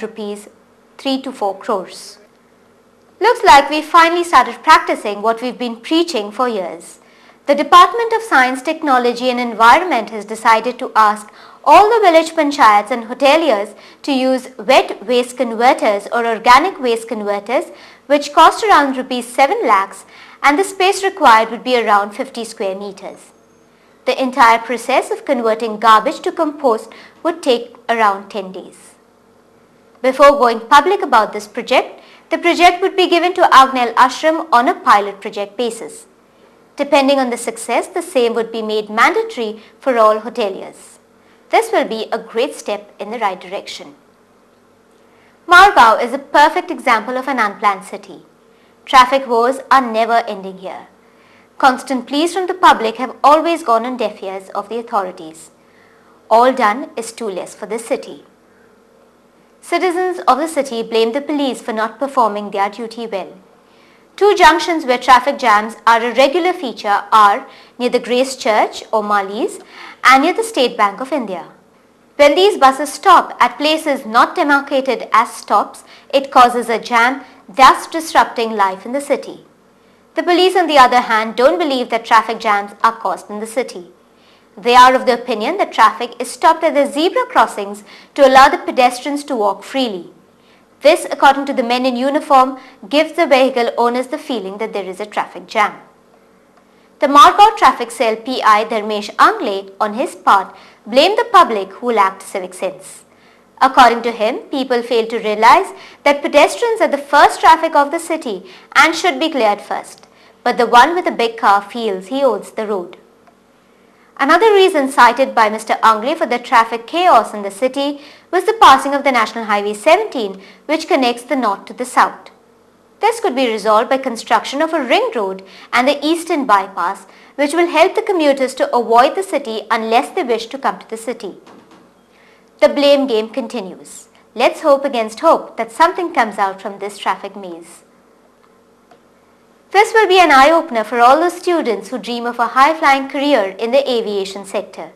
rupees 3 to 4 crores. Looks like we finally started practicing what we've been preaching for years. The Department of Science, Technology and Environment has decided to ask all the village panchayats and hoteliers to use wet waste converters or organic waste converters, which cost around rupees 7 lakhs, and the space required would be around 50 square meters. The entire process of converting garbage to compost would take around 10 days. Before going public about this project, the project would be given to Agnel Ashram on a pilot project basis. Depending on the success, the same would be made mandatory for all hoteliers. This will be a great step in the right direction. Margao is a perfect example of an unplanned city. Traffic woes are never ending here. Constant pleas from the public have always gone on deaf ears of the authorities. All done is too less for this city. Citizens of the city blame the police for not performing their duty well. Two junctions where traffic jams are a regular feature are near the Grace Church or Malis and near the State Bank of India. When these buses stop at places not demarcated as stops, it causes a jam, thus disrupting life in the city. The police, on the other hand, don't believe that traffic jams are caused in the city. They are of the opinion that traffic is stopped at the zebra crossings to allow the pedestrians to walk freely. This, according to the men in uniform, gives the vehicle owners the feeling that there is a traffic jam. The Margao Traffic Cell PI Dharmesh Angle, on his part, blamed the public who lacked civic sense. According to him, people fail to realize that pedestrians are the first traffic of the city and should be cleared first, but the one with a big car feels he owns the road. Another reason cited by Mr. Angle for the traffic chaos in the city was the passing of the National Highway 17, which connects the north to the south. This could be resolved by construction of a ring road and the eastern bypass, which will help the commuters to avoid the city unless they wish to come to the city. The blame game continues. Let's hope against hope that something comes out from this traffic maze. This will be an eye-opener for all those students who dream of a high-flying career in the aviation sector.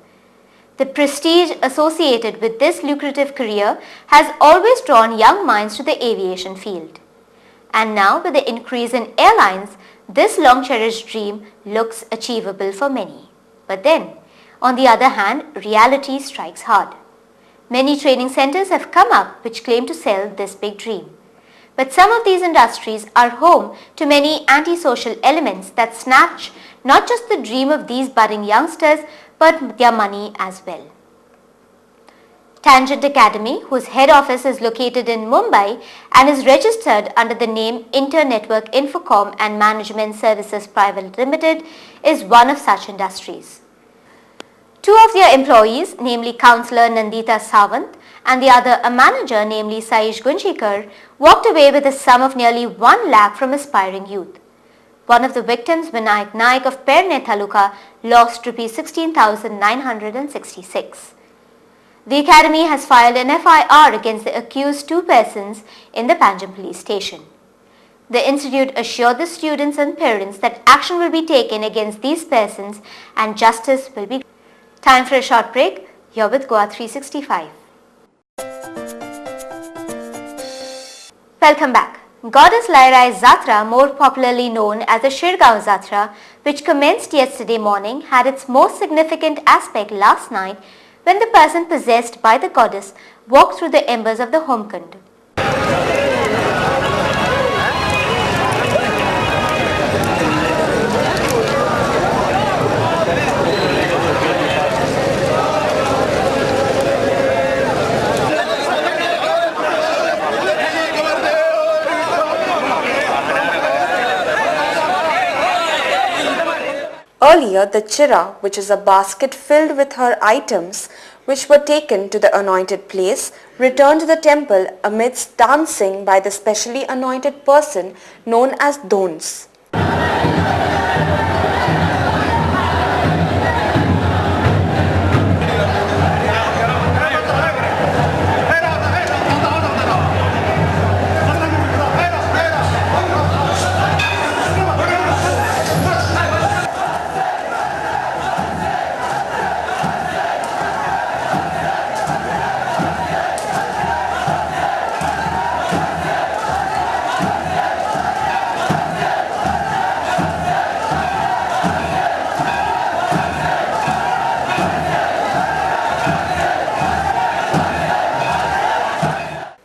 The prestige associated with this lucrative career has always drawn young minds to the aviation field. And now, with the increase in airlines, this long-cherished dream looks achievable for many. But then, on the other hand, reality strikes hard. Many training centers have come up which claim to sell this big dream. But some of these industries are home to many antisocial elements that snatch not just the dream of these budding youngsters, but their money as well. Tangent Academy, whose head office is located in Mumbai and is registered under the name Inter-Network Infocom and Management Services Private Limited, is one of such industries. Two of their employees, namely Councillor Nandita Sawant and the other a manager, namely Saish Gunjikar, walked away with a sum of nearly 1 lakh from aspiring youth. One of the victims, Vinayak Naik of Perne Taluka, lost Rs 16,966. The academy has filed an FIR against the accused two persons in the Panjim police station. The institute assured the students and parents that action will be taken against these persons and justice will be. Time for a short break. You're with Goa 365. Welcome back. Goddess Lairai's Zatra, more popularly known as the Shirgaon Zatra, which commenced yesterday morning, had its most significant aspect last night when the person possessed by the goddess walked through the embers of the Homkund. Earlier, the chira, which is a basket filled with her items which were taken to the anointed place, returned to the temple amidst dancing by the specially anointed person known as Dons.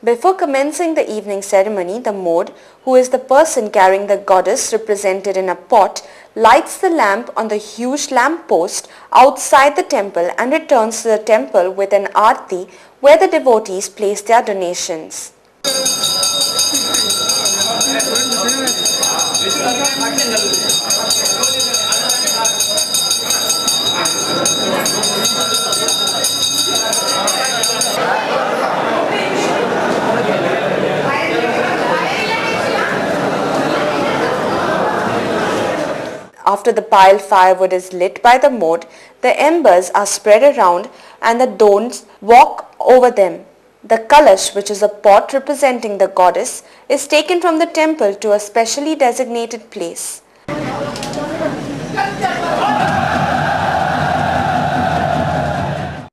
Before commencing the evening ceremony, the Mod, who is the person carrying the goddess represented in a pot, lights the lamp on the huge lamp post outside the temple and returns to the temple with an arti where the devotees place their donations. After the pile firewood is lit by the Mod, the embers are spread around and the dons walk over them. The kalash, which is a pot representing the goddess, is taken from the temple to a specially designated place.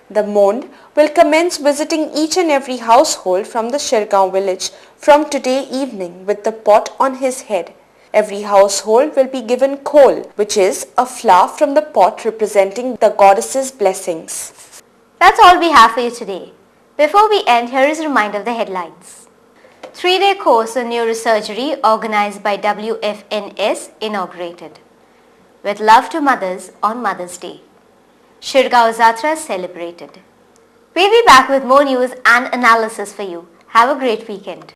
The Mond will commence visiting each and every household from the Shirgaon village from today evening with the pot on his head. Every household will be given khol, which is a flower from the pot representing the goddess's blessings. That's all we have for you today. Before we end, here is a reminder of the headlines. 3-day course on neurosurgery organized by WFNS inaugurated. With love to mothers on Mother's Day. Shirgaon Jatra celebrated. We'll be back with more news and analysis for you. Have a great weekend.